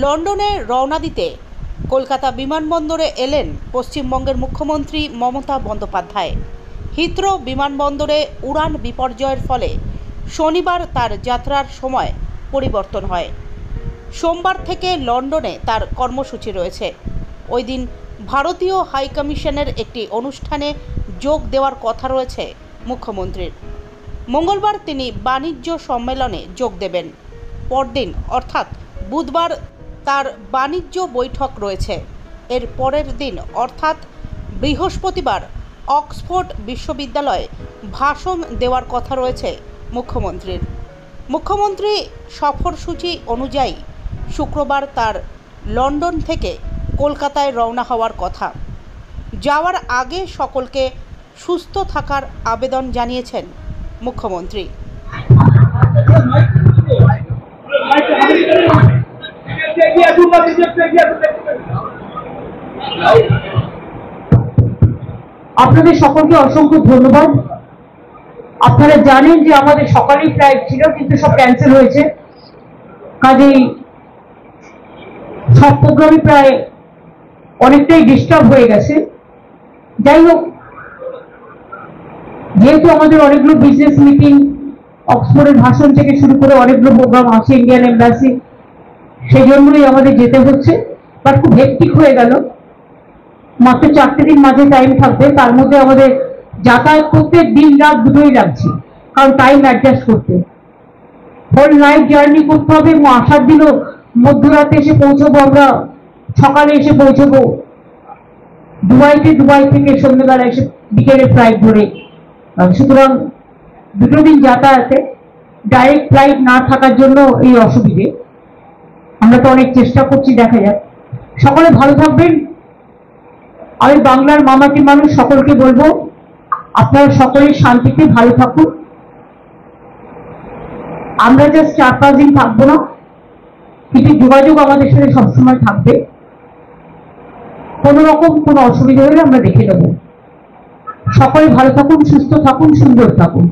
লন্ডনে রওনা দিতে কলকাতা বিমানবন্দরে এলেন পশ্চিমবঙ্গের মুখ্যমন্ত্রী মমতা বন্দ্যোপাধ্যায়। হিথ্রো বিমানবন্দরে উড়ান বিপর্যয়ের ফলে শনিবার তার যাত্রার সময় পরিবর্তন হয়। সোমবার থেকে লন্ডনে তার কর্মসূচি রয়েছে। ওই দিন ভারতীয় হাইকমিশনের একটি অনুষ্ঠানে যোগ দেওয়ার কথা রয়েছে মুখ্যমন্ত্রীর। মঙ্গলবার তিনি বাণিজ্য সম্মেলনে যোগ দেবেন। পরদিন অর্থাৎ বুধবার তার বাণিজ্য বৈঠক রয়েছে। এর পরের দিন অর্থাৎ বৃহস্পতিবার অক্সফোর্ড বিশ্ববিদ্যালয়ে ভাষণ দেওয়ার কথা রয়েছে মুখ্যমন্ত্রীর। মুখ্যমন্ত্রী সফরসূচি অনুযায়ী শুক্রবার তার লন্ডন থেকে কলকাতায় রওনা হওয়ার কথা। যাওয়ার আগে সকলকে সুস্থ থাকার আবেদন জানিয়েছেন মুখ্যমন্ত্রী। আপনাদের সকলকে অসংখ্য ধন্যবাদ। আপনারা জানেন যে আমাদের সকালেই ফ্লাইট ছিল, কিন্তু সব ক্যান্সেল হয়েছে। কাজেই সব প্রোগ্রামই প্রায় অনেকটাই ডিস্টার্ব হয়ে গেছে। যাই হোক, যেহেতু আমাদের অনেকগুলো বিজনেস মিটিং, অক্সফোর্ডের ভাষণ থেকে শুরু করে অনেকগুলো প্রোগ্রাম আছে, ইন্ডিয়ান এম্বাসি, সেই জন্যই আমাদের যেতে হচ্ছে। বাট খুব হেক্টিক হয়ে গেল। মাত্র 4টে দিন মাঝে টাইম থাকবে, তার মধ্যে আমাদের যাতায়াত করতে দিন রাত দুটোই লাগছে, কারণ টাইম অ্যাডজাস্ট করতে হোল নাইট জার্নি করতে হবে। এবং আসার দিনও মধ্যরাতে এসে পৌঁছবো, আমরা সকালে এসে পৌঁছবো দুবাইতে, দুবাই থেকে সন্ধ্যেবেলা এসে বিকেলে ফ্লাইট ধরে। সুতরাং দুটো দিন যাতায়াতে ডাইরেক্ট ফ্লাইট না থাকার জন্য এই অসুবিধে। আমরা তো অনেক চেষ্টা করছি, দেখা যাক। সকলে ভালো থাকবেন। আমি বাংলার মামাটি মানুষ সকলকে বলবো, আপনারা সকলে শান্তিতে ভালো থাকুন। আমরা জাস্ট 4-5 দিন থাকবো না, কিন্তু যোগাযোগ আমাদের সাথে সবসময় থাকবে। কোনো রকম কোনো অসুবিধা হলে আমরা দেখে নেব। সকলে ভালো থাকুন, সুস্থ থাকুন, সুন্দর থাকুন।